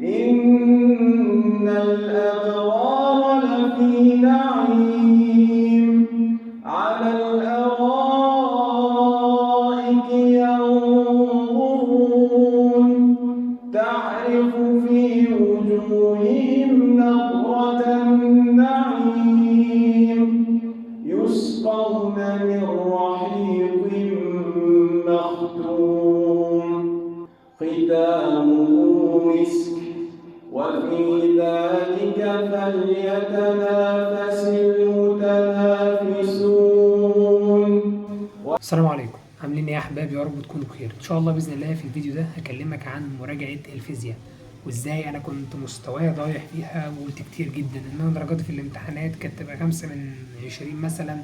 إن الأبرار لفي نعيم على الأرائك ينظرون تعرف في وجوههم نضرة النعيم يسقون من رحيق مختوم ختامه مسك وفي ذلك فليتنافس المتنافسون. السلام عليكم، عاملين ايه يا احبابي؟ يا رب تكونوا بخير. ان شاء الله باذن الله في الفيديو ده هكلمك عن مراجعه الفيزياء وازاي انا كنت مستواي ضايع فيها وقلت كتير جدا ان انا درجاتي في الامتحانات كانت تبقى 5 من 20 مثلا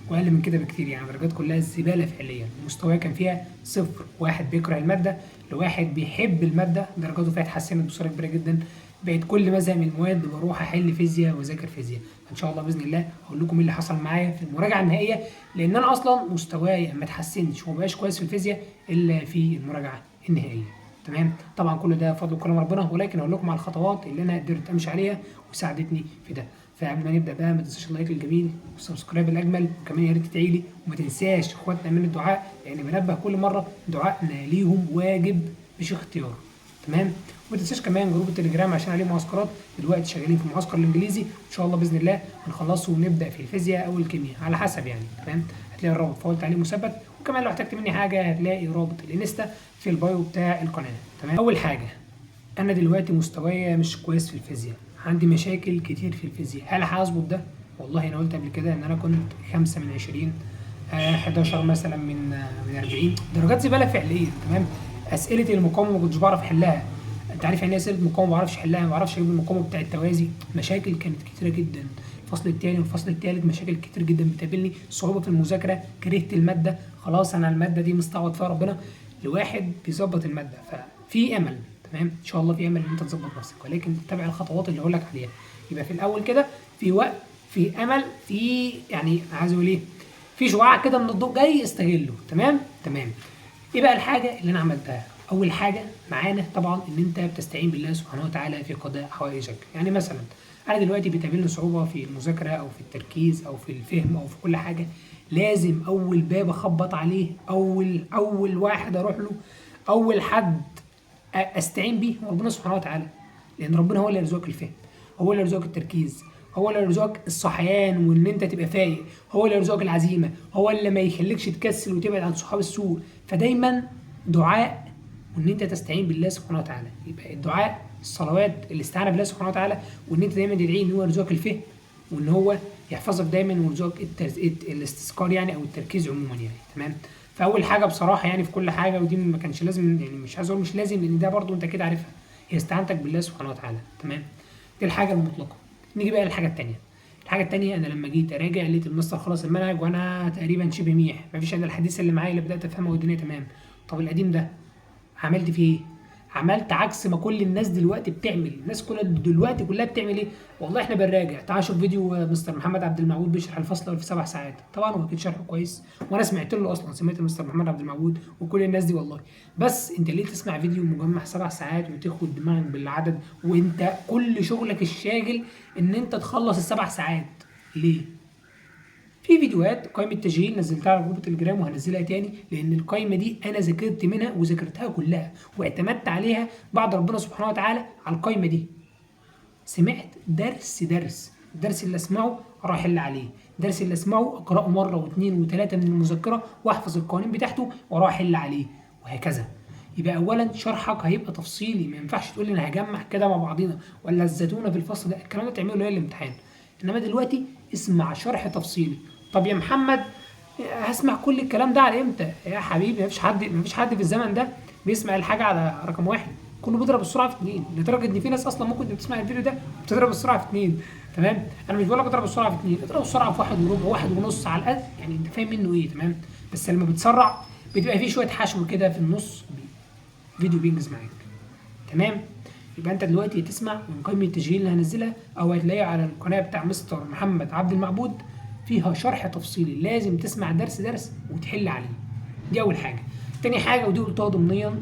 واقل من كده بكتير، يعني درجات كلها زباله فعليا. مستواي كان فيها صفر، واحد بيكره الماده لواحد بيحب الماده، درجاته فيها اتحسنت بصوره كبيره جدا. بقيت كل ما ازهق من المواد بروح احل فيزياء واذاكر فيزياء. ان شاء الله باذن الله هقول لكم ايه اللي حصل معايا في المراجعه النهائيه، لان انا اصلا مستواي ما اتحسنش وما بقاش كويس في الفيزياء الا في المراجعه النهائيه. تمام، طبعا كل ده فضل وكرم ربنا، ولكن هقول لكم على الخطوات اللي انا قدرت امشي عليها وساعدتني في ده. فقبل ما نبدا بقى ما تنساش اللايك الجميل والسبسكرايب الاجمل، وكمان يا ريت تدعي لي، وما تنساش اخواتنا من الدعاء، لان بنبه كل مره دعائنا ليهم واجب مش اختيار. تمام، وما تنساش كمان جروب التليجرام عشان عليه معسكرات. دلوقتي شغالين في المعسكر الانجليزي، ان شاء الله باذن الله هنخلصه ونبدا في الفيزياء او الكيمياء على حسب يعني. تمام، هتلاقي الرابط فول تعليق مثبت، وكمان لو احتجت مني حاجه هتلاقي رابط الانستا في البايو بتاع القناه. تمام، اول حاجه انا دلوقتي مستوايا مش كويس في الفيزياء، عندي مشاكل كتير في الفيزياء. هل هظبط ده؟ والله انا قلت قبل كده ان انا كنت 5 من 20، 11 مثلا من 40، درجات زباله فعليا. تمام، اسئله المقاومه ما كنتش بعرف احلها. انت عارف يعني ايه اسئله مقاومه ما بعرفش احلها؟ ما بعرفش اجيب المقاومه بتاع التوازي. مشاكل كانت كتيره جدا. الفصل الثاني والفصل الثالث مشاكل كتير جدا بتقابلني، صعوبه في المذاكره، كرهت الماده، خلاص انا الماده دي مستعوض فيها ربنا. لواحد بيظبط الماده ففي امل. تمام، ان شاء الله في امل ان انت تظبط نفسك، ولكن تتبع الخطوات اللي هقول لك عليها. يبقى في الاول كده في وقت، في امل، في يعني عايز اقول ايه، في شعاع كده من الضوء جاي استغله. تمام. ايه بقى الحاجه اللي انا عملتها؟ اول حاجه معانا طبعا ان انت بتستعين بالله سبحانه وتعالى في قضاء حوائجك. يعني مثلا انا دلوقتي بتقابلني صعوبه في المذاكره او في التركيز او في الفهم او في كل حاجه، لازم اول باب اخبط عليه، اول واحد اروح له، اول حد استعين بيه هو ربنا سبحانه وتعالى. لان ربنا هو اللي يرزقك الفهم، هو اللي يرزقك التركيز، هو اللي يرزقك الصحيان وان انت تبقى فايق، هو اللي يرزقك العزيمه، هو اللي ما يخليكش تكسل وتبعد عن صحاب السوء. فدايما دعاء وان انت تستعين بالله سبحانه وتعالى. يبقى الدعاء، الصلوات، الاستعانه بالله سبحانه وتعالى، وان انت دايما تدعي ان هو يرزقك الفهم وان هو يحفظك دايما ويرزقك الاستذكار يعني او التركيز عموما يعني. تمام، فاول حاجه بصراحه يعني في كل حاجه، ودي ما كانش لازم، يعني مش عايز اقول مش لازم لان ده برضو انت كده عارفها، هي استعانتك بالله سبحانه وتعالى. تمام، دي الحاجه المطلقه. نيجي بقى للحاجه الثانيه. الحاجه الثانيه، انا لما جيت اراجع لقيت المستر خلص المنهج وانا تقريبا شبه ميح، مفيش الا الحديث اللي معايا اللي بدات افهمه والدنيا تمام. طب القديم ده عملت فيه ايه؟ عملت عكس ما كل الناس دلوقتي بتعمل. الناس دلوقتي كلها بتعمل ايه؟ والله احنا بنراجع. تعال شوف فيديو مستر محمد عبد المعبود بيشرح الفصل في 7 ساعات. طبعا هو اكيد شرحه كويس وانا سمعت له، اصلا سمعت مستر محمد عبد المعبود وكل الناس دي والله. بس انت ليه تسمع فيديو مجمع 7 ساعات وتاخد دماغك بالعدد وانت كل شغلك الشاغل ان انت تخلص ال7 ساعات؟ ليه؟ في فيديوهات قائمة تشغيل نزلتها على جروب التليجرام وهنزلها تاني، لأن القائمة دي أنا ذاكرت منها وذاكرتها كلها واعتمدت عليها بعد ربنا سبحانه وتعالى على القائمة دي. سمعت الدرس اللي أسمعه أروح أحل عليه، الدرس اللي أسمعه أقرأه مرة واثنين وثلاثة من المذكرة وأحفظ القوانين بتاعته وأروح أحل عليه، وهكذا. يبقى أولا شرحك هيبقى تفصيلي، ما ينفعش تقول لي أنا هجمع كده مع بعضينا ولا الزتونة في الفصل ده، الكلام ده تعمله ليالي الامتحان. إنما دلوقتي اسمع شرح تفصيلي. طب يا محمد هسمع كل الكلام ده على امتى؟ يا حبيبي مفيش حد في الزمن ده بيسمع الحاجه على رقم واحد، كله بيضرب السرعه في 2، لدرجه ان في ناس اصلا ممكن بتسمع الفيديو ده بتضرب السرعه في 2. تمام، انا مش بقول لك اضرب السرعه في 2، اضرب السرعه في 1 وربع، 1 ونص على الاقل، يعني انت فاهم منه ايه. تمام، بس لما بتسرع بتبقى فيه شويه حشو كده في النص، فيديو بينجز معاك. تمام، يبقى انت دلوقتي تسمع من قائمه التسجيل اللي هنزلها او هتلاقيها على القناه بتاع مستر محمد عبد المعبود، فيها شرح تفصيلي. لازم تسمع درس وتحل عليه. دي اول حاجه. تاني حاجه ودي قلتها ضمنيا،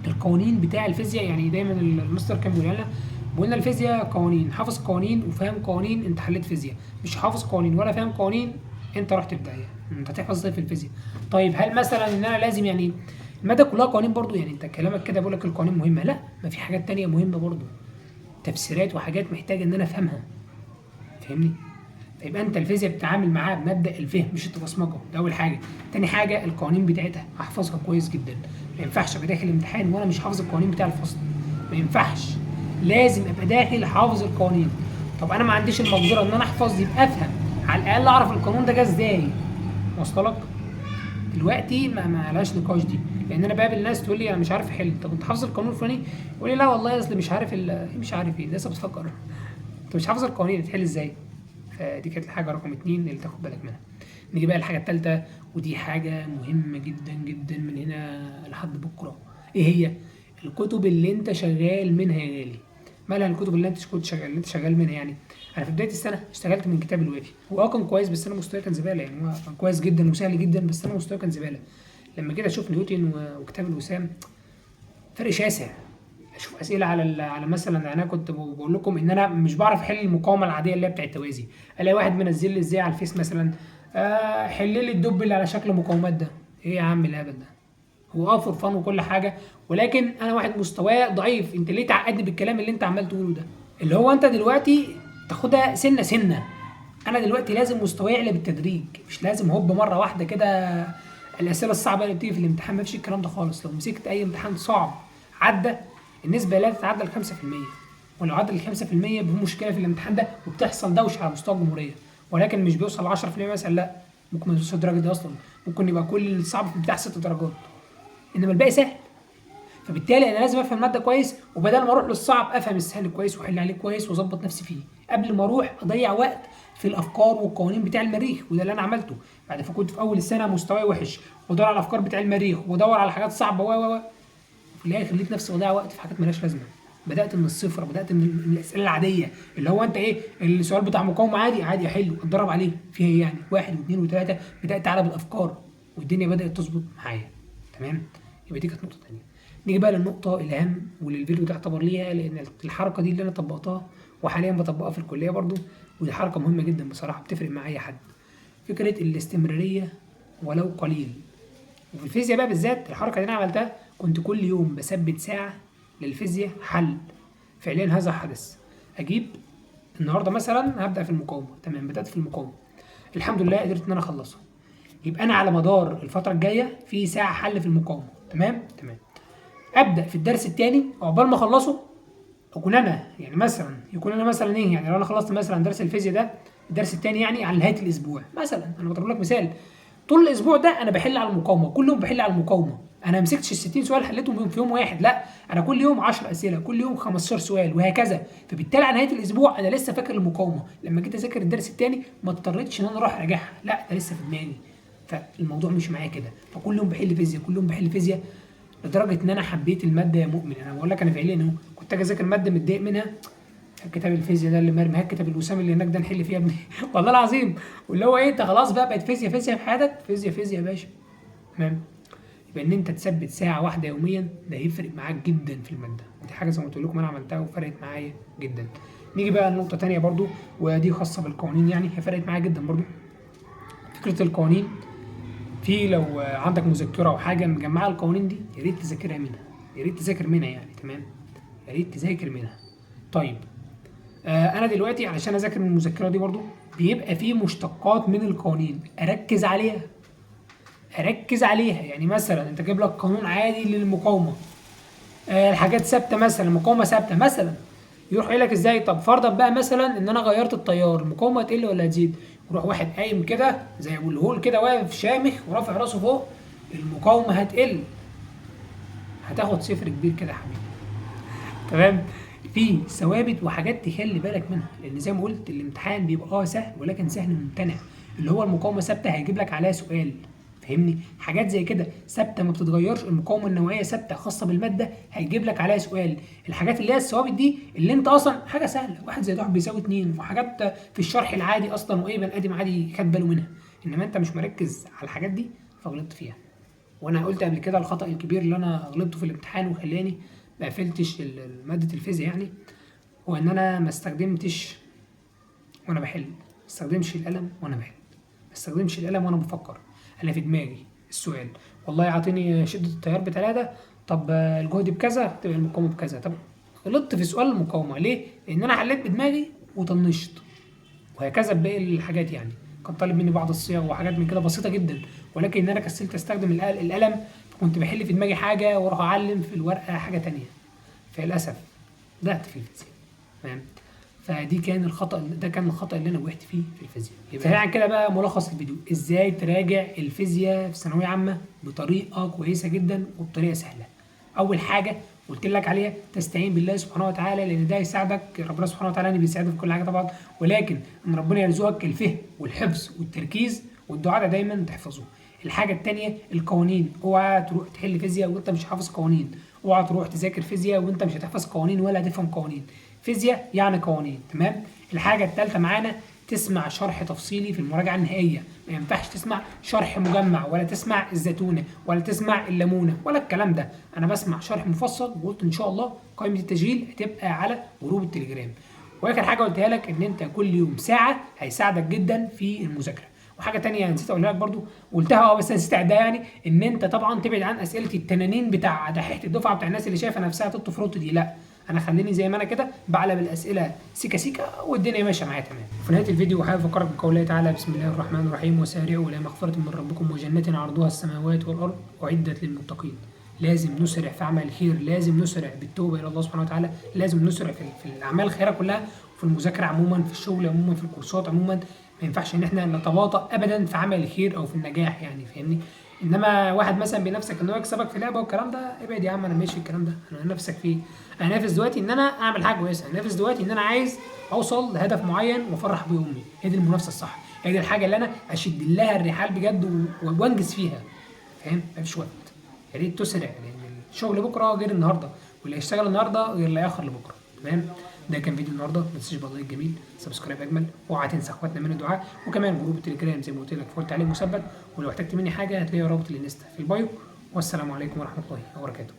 القوانين بتاع الفيزياء. يعني دايما المستر كان بيقول لنا، بيقول لنا الفيزياء قوانين، حافظ قوانين وفاهم قوانين انت حليت فيزياء، مش حافظ قوانين ولا فاهم قوانين انت رحت في داهيه. انت هتحفظ ازاي في الفيزياء؟ طيب هل مثلا ان انا لازم يعني الماده كلها قوانين برضو؟ يعني انت كلامك كده بيقول لك القوانين مهمه، لا، ما في حاجات تانية مهمه برضو، تفسيرات وحاجات محتاجه ان انا افهمها، فاهمني؟ فيبقى انت الفيزياء بتتعامل معاها بمبدا الفهم مش التبصمجه، ده اول حاجه. تاني حاجه القوانين بتاعتها احفظها كويس جدا، ما ينفعش ابقى داخل الامتحان وانا مش حافظ القوانين بتاع الفصل، ما ينفعش، لازم ابقى داخل حافظ القوانين. طب انا ما عنديش المقدره ان انا احفظ، يبقى افهم، على الاقل اعرف القانون ده جه ازاي. واصل لك؟ دلوقتي ما لهاش نقاش دي، لان انا بقابل ناس تقول لي انا مش عارف احل، طب انت حافظ القانون الفلاني؟ يقول لي لا والله اصل مش عارف مش عارف ايه، لسه بتفكر. انت مش حافظ القوانين تحل ازاي؟ فدي كانت الحاجه رقم 2 اللي تاخد بالك منها. نيجي بقى الحاجه الثالثه، ودي حاجه مهمه جدا جدا من هنا لحد بكره. ايه هي؟ الكتب اللي انت شغال منها يا غالي. مالها الكتب اللي انت كنت شغال، اللي انت شغال منها يعني؟ انا في بدايه السنه اشتغلت من كتاب الوافي، هو كان كويس بس انا مستواي كان زباله، يعني هو كان كويس جدا وسهل جدا بس انا مستواي كان زباله. لما جيت اشوف نيوتن وكتاب الوسام، فرق شاسع. اشوف اسئله على على مثلا، انا كنت بقول لكم ان انا مش بعرف احل المقاومه العاديه اللي هي بتاع التوازي، الاقي واحد منزل لي ازاي على الفيس مثلا، حل لي الدب اللي على شكل مقاومات ده. ايه يا عم الهبل ده؟ هو فور فان وكل حاجه، ولكن انا واحد مستواه ضعيف، انت ليه تعقدني بالكلام اللي انت عمال تقوله ده؟ اللي هو انت دلوقتي تاخدها سنه سنه. انا دلوقتي لازم مستواي يعلى بالتدريج، مش لازم هوب مره واحده كده. الاسئله الصعبه اللي بتيجي في الامتحان ما فيش الكلام ده خالص. لو مسكت اي امتحان صعب عدى، النسبه لا تتعدى ال 5%، ولو عدى ال 5% بيبقى مشكله في الامتحان ده، وبتحصل دوشه على مستوى الجمهوريه، ولكن مش بيوصل ل 10% مثلا، لا، ممكن ما يوصلش الدرجه دي اصلا، ممكن يبقى كل الصعب في بتاع 6 درجات، انما الباقي سهل. فبالتالي انا لازم افهم الماده كويس، وبدل ما اروح للصعب افهم السهل كويس واحل عليه كويس واظبط نفسي فيه، قبل ما اروح اضيع وقت في الافكار والقوانين بتاع المريخ. وده اللي انا عملته بعد، فكنت في اول السنه مستواي وحش وادور على الافكار بتاع المريخ وادور على حاجات صعبه في الاخر لقيت نفسي بضيع وقت في حاجات مالهاش لازمه. بدات من الصفر، بدات من الاسئله العاديه، اللي هو انت ايه، السؤال بتاع مقاومه عادي عادي احله اتدرب عليه فيها ايه يعني، واحد واثنين وثلاثه، بدات اعلى بالافكار والدنيا بدات تظبط معايا. تمام؟ يبقى دي كانت نقطه ثانيه. نيجي بقى للنقطه الاهم واللي الفيديو ده اعتبر ليها، لان الحركه دي اللي انا طبقتها وحاليا بطبقها في الكليه برضو، ودي حركه مهمه جدا بصراحه بتفرق مع اي حد. فكره الاستمراريه ولو قليل. وفي الفيزياء بقى بالذات الحركه اللي انا عملتها، كنت كل يوم بثبت ساعه للفيزياء حل. فعليا هذا حدث. اجيب النهارده مثلا هبدا في المقاومه، تمام، بدات في المقاومه، الحمد لله قدرت ان انا اخلصها. يبقى انا على مدار الفتره الجايه في ساعه حل في المقاومه، تمام تمام. ابدا في الدرس الثاني، عقبال ما اخلصه اكون انا يعني مثلا، يكون انا مثلا ايه يعني، لو انا خلصت مثلا درس الفيزياء ده، الدرس الثاني يعني على نهايه الاسبوع مثلا، انا بضرب لك مثال، طول الاسبوع ده انا بحل على المقاومه، كل يوم بحل على المقاومه. انا ما مسكتش ال 60 سؤال حليتهم في يوم واحد، لا، انا كل يوم 10 اسئله، كل يوم 15 سؤال وهكذا. فبالتالي على نهايه الاسبوع انا لسه فاكر المقاومه، لما جيت اذاكر الدرس الثاني ما اضطريتش ان انا اروح اراجعها، لا، ده لسه في دماغي. فالموضوع مش معايا كده، فكل يوم بحل فيزياء، كل يوم بحل فيزياء، لدرجه ان انا حبيت الماده يا مؤمن. انا بقول لك انا فعليا اهو كنت اجي اذاكر ماده متضايق منها، كتاب الفيزياء ده اللي مرمي، هات كتاب الوسام اللي هناك ده نحل فيه يا ابني والله العظيم. واللي هو ايه، انت خلاص بقى بقت فيزياء فيزياء في حياتك، فيزياء فيزياء يا باشا. تمام؟ يبقى ان انت تثبت ساعه واحده يوميا ده هيفرق معاك جدا في الماده، ودي حاجه زي ما قلت لكم انا عملتها وفرقت معايا جدا. نيجي بقى لنقطه ثانيه برضو، ودي خاصه بالقوانين، يعني هي فرقت معايا جدا برضو. فكره القوانين، في لو عندك مذكره او حاجه مجمعه القوانين دي، يا ريت تذاكرها منها، يا ريت تذاكر منها يعني، تمام، يا ريت تذاكر منها. طيب انا دلوقتي علشان اذاكر من المذكره دي برضو، بيبقى في مشتقات من القوانين اركز عليها، اركز عليها. يعني مثلا انت جايب لك قانون عادي للمقاومه، الحاجات ثابته، مثلا المقاومه ثابته مثلا، يروح قايل لك ازاي، طب فرضا بقى مثلا ان انا غيرت التيار، المقاومه هتقل ولا هتزيد؟ يروح واحد قايم كده زي ابو الهول كده واقف شامخ ورافع راسه فوق، المقاومه هتقل. هتاخد صفر كبير كده يا حبيبي. تمام؟ في ثوابت وحاجات تخلي بالك منها، لان زي ما قلت الامتحان بيبقى سهل ولكن سهل ممتنع. اللي هو المقاومه ثابته هيجيب لك عليها سؤال، فاهمني؟ حاجات زي كده ثابته ما بتتغيرش، المقاومه النوعيه ثابته خاصه بالماده هيجيب لك عليها سؤال. الحاجات اللي هي الثوابت دي اللي انت اصلا حاجه سهله، واحد زائد واحد بيساوي اتنين، وحاجات في الشرح العادي اصلا واي بني ادم عادي خد باله منها، انما انت مش مركز على الحاجات دي فغلطت فيها. وانا قلت قبل كده الخطأ الكبير اللي انا غلطته في الامتحان وخلاني ما قفلتش مادة الفيزياء يعني، هو ان انا ما استخدمتش وانا بحل، ما استخدمش القلم وانا بحل، ما استخدمش القلم وانا بفكر. انا في دماغي السؤال، والله يعطيني شدة التيار ب3، طب الجهد بكذا، تبقى المقاومة بكذا. طب غلطت في سؤال المقاومة ليه؟ لان انا حليت بدماغي وطنشت، وهكذا بباقي الحاجات يعني. كان طالب مني بعض الصيغ وحاجات من كده بسيطه جدا، ولكن ان انا كسلت استخدم القلم، فكنت بحل في دماغي حاجه واروح اعلم في الورقه حاجه تانية، فللاسف ضعت في الفيزياء. تمام. ده كان الخطا اللي انا وقعت فيه في الفيزياء. سريعا كده بقى ملخص الفيديو، ازاي تراجع الفيزياء في ثانويه عامه بطريقه كويسه جدا وبطريقه سهله. اول حاجه قلت لك عليها، تستعين بالله سبحانه وتعالى، لان ده يساعدك. ربنا سبحانه وتعالى بيساعدك في كل حاجه طبعا، ولكن ان ربنا يرزقك الفهم والحفظ والتركيز والدعاء ده دايما تحفظه. الحاجه الثانيه القوانين، اوعى تروح تحل فيزياء وانت مش حافظ قوانين، اوعى تروح تذاكر فيزياء وانت مش هتحفظ قوانين ولا هتفهم قوانين. فيزياء يعني قوانين. تمام. الحاجه الثالثه معانا، تسمع شرح تفصيلي في المراجعه النهائيه، ما ينفعش تسمع شرح مجمع، ولا تسمع الزتونه، ولا تسمع الليمونه، ولا الكلام ده. انا بسمع شرح مفصل، وقلت ان شاء الله قائمه التسجيل هتبقى على جروب التليجرام. واخر حاجه قلتها لك، ان انت كل يوم ساعه هيساعدك جدا في المذاكره. وحاجه تانية نسيت اقولها لك برضو، قلتها بس نسيت اعدها يعني، ان انت طبعا تبعد عن اسئله التنانين بتاع دحيحه الدفعه، بتاع الناس اللي شايفه نفسها تطف رط دي. لا، انا خليني زي ما انا كده بعلب الاسئله سيكا سيكا والدنيا ماشيه معايا تمام. في نهايه الفيديو حابب افكرك بقوله تعالى، بسم الله الرحمن الرحيم، وسارعوا الى مغفره من ربكم وجنه عرضها السماوات والارض اعدت للمتقين. لازم نسرع في عمل الخير، لازم نسرع بالتوبه الى الله سبحانه وتعالى، لازم نسرع في الاعمال الخيره كلها، في المذاكره عموما، في الشغل عموما، في الكورسات عموما. ما ينفعش ان احنا نتباطأ ابدا في عمل الخير او في النجاح يعني، فاهمني؟ انما واحد مثلا بنفسك ان هو يكسبك في لعبه والكلام ده، ابعد يا عم، انا ماشي في الكلام ده، انا نفسك فيه. انا نافس دلوقتي ان انا اعمل حاجه كويسه، انا نافس دلوقتي ان انا عايز اوصل لهدف معين وافرح بيه امي. هي دي المنافسه الصح، هي دي الحاجه اللي انا اشد لها الرحال بجد وانجز فيها. فاهم؟ مفيش وقت. يا ريت تسرع، لان الشغل بكره غير النهارده، واللي هيشتغل النهارده غير اللي هيأخر لبكره. تمام. ده كان فيديو النهارده، ما تنساش بالله الجميل سبسكرايب اجمل، اوعى تنسى اخواتنا من الدعاء، وكمان جروب التليجرام زي ما قلت لك فولت عليه مثبت، ولو احتجت مني حاجه هتلاقي رابط الانستا في البايو. والسلام عليكم ورحمه الله وبركاته.